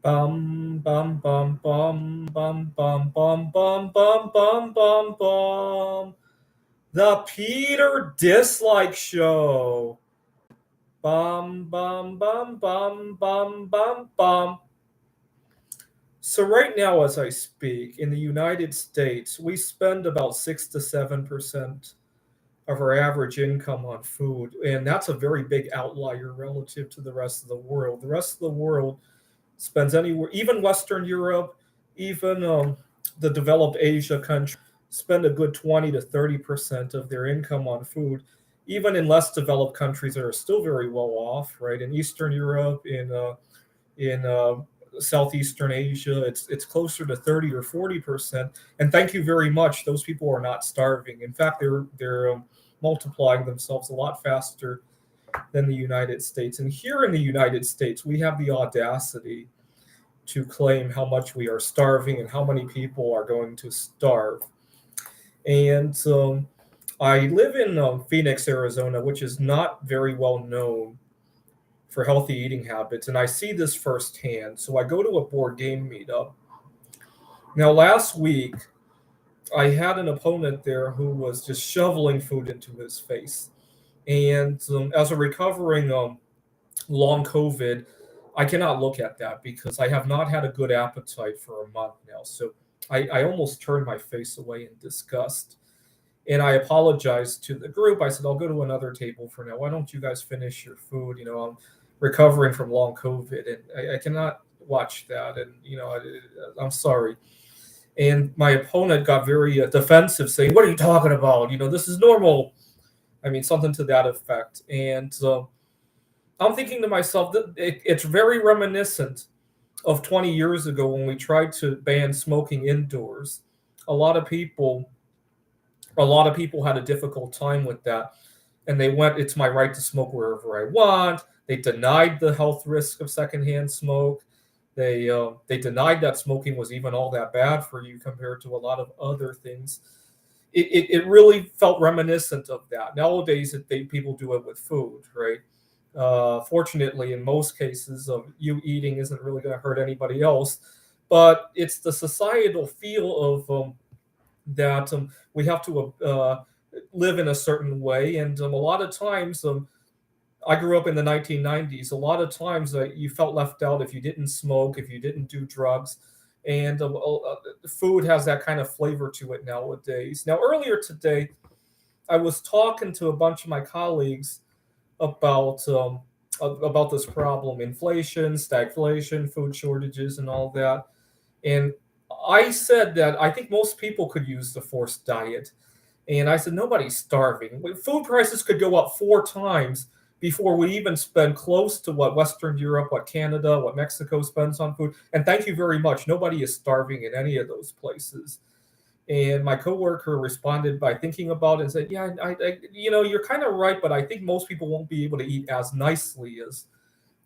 Bum bum bum bum bum bum bum bum bum bum bum bum. The Peter Dislike Show. Bum bum bum bum bum bum bum. So right now, as I speak, in the United States, we spend about 6 to 7% of our average income on food, and that's a very big outlier relative to the rest of the world. The rest of the world spends anywhere, even Western Europe, even the developed Asia countries spend a good 20 to 30% of their income on food. Even in less developed countries that are still very well off, right? In Eastern Europe, in Southeastern Asia, it's closer to 30 or 40%. And thank you very much. Those people are not starving. In fact, they're multiplying themselves a lot faster than the United States. And here in the United States, we have the audacity to claim how much we are starving and how many people are going to starve. And I live in Phoenix, Arizona, which is not very well known for healthy eating habits. And I see this firsthand. So I go to a board game meetup. Now, last week, I had an opponent there who was just shoveling food into his face. And as a recovering long COVID, I cannot look at that because I have not had a good appetite for a month now. So I almost turned my face away in disgust. And I apologized to the group. I said, I'll go to another table for now. Why don't you guys finish your food? I'm recovering from long COVID and I cannot watch that. And, I'm sorry. And my opponent got very defensive, saying, "What are you talking about? This is normal." I mean, something to that effect. And I'm thinking to myself that it's very reminiscent of 20 years ago when we tried to ban smoking indoors. A lot of people, a lot of people had a difficult time with that, and they went, "It's my right to smoke wherever I want." They denied the health risk of secondhand smoke. They denied that smoking was even all that bad for you compared to a lot of other things. It really felt reminiscent of that. Nowadays, people do it with food, right? Fortunately, in most cases, you eating isn't really going to hurt anybody else, but it's the societal feel of that we have to live in a certain way, and a lot of times, I grew up in the 1990s. A lot of times, you felt left out if you didn't smoke, if you didn't do drugs, and food has that kind of flavor to it nowadays. Now, earlier today, I was talking to a bunch of my colleagues about about this problem: inflation, stagflation, food shortages, and all that. And I said that I think most people could use the forced diet. And I said nobody's starving. Food prices could go up 4 times before we even spend close to what Western Europe, what Canada, what Mexico spends on food. And thank you very much. Nobody is starving in any of those places. And my coworker responded by thinking about it and said, "Yeah, you're kind of right, but I think most people won't be able to eat as nicely as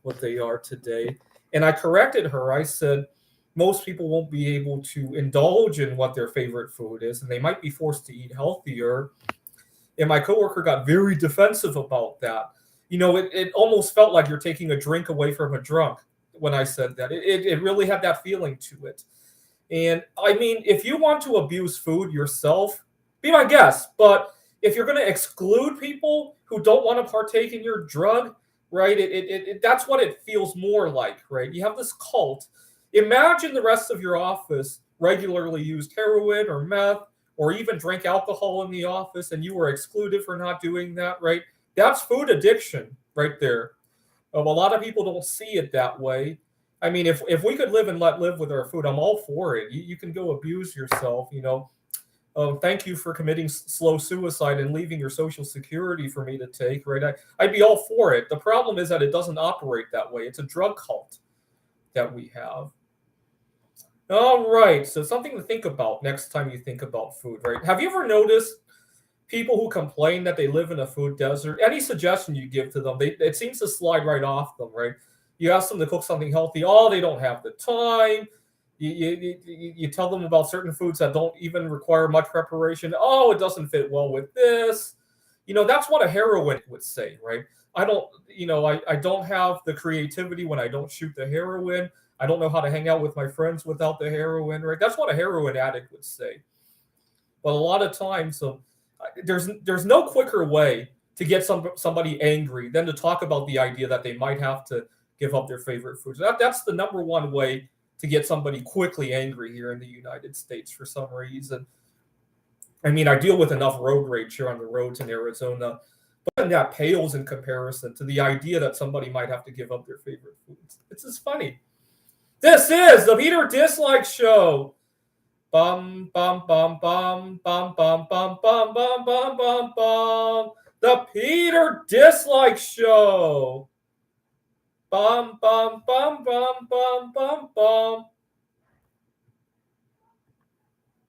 what they are today." And I corrected her. I said, "Most people won't be able to indulge in what their favorite food is, and they might be forced to eat healthier." And my coworker got very defensive about that. It almost felt like you're taking a drink away from a drunk when I said that. It really had that feeling to it. And I mean, if you want to abuse food yourself, be my guest. But if you're going to exclude people who don't want to partake in your drug, right? That's what it feels more like, right? You have this cult. Imagine the rest of your office regularly used heroin or meth or even drank alcohol in the office and you were excluded for not doing that, right? That's food addiction right there. A lot of people don't see it that way. I mean, if we could live and let live with our food, I'm all for it. You can go abuse yourself. Thank you for committing slow suicide and leaving your social security for me to take, right? I'd be all for it. The problem is that it doesn't operate that way. It's a drug cult that we have. All right, so something to think about next time you think about food, right? Have you ever noticed people who complain that they live in a food desert? Any suggestion you give to them, it seems to slide right off them, right? You ask them to cook something healthy, oh, they don't have the time. You tell them about certain foods that don't even require much preparation. Oh, it doesn't fit well with this. That's what a heroine would say, right? I don't, I don't have the creativity when I don't shoot the heroin. I don't know how to hang out with my friends without the heroin, right? That's what a heroin addict would say. But a lot of times, there's no quicker way to get somebody angry than to talk about the idea that they might have to give up their favorite foods. That's the number one way to get somebody quickly angry here in the United States for some reason. I mean, I deal with enough road rage here on the roads in Arizona, but that pales in comparison to the idea that somebody might have to give up their favorite foods. It's just funny. This is the Peter Dislike Show. Bum bum bum bum bum bum bum bum bum bum bum bum. The Peter Dislike Show. Bum bum bum bum bum bum bum.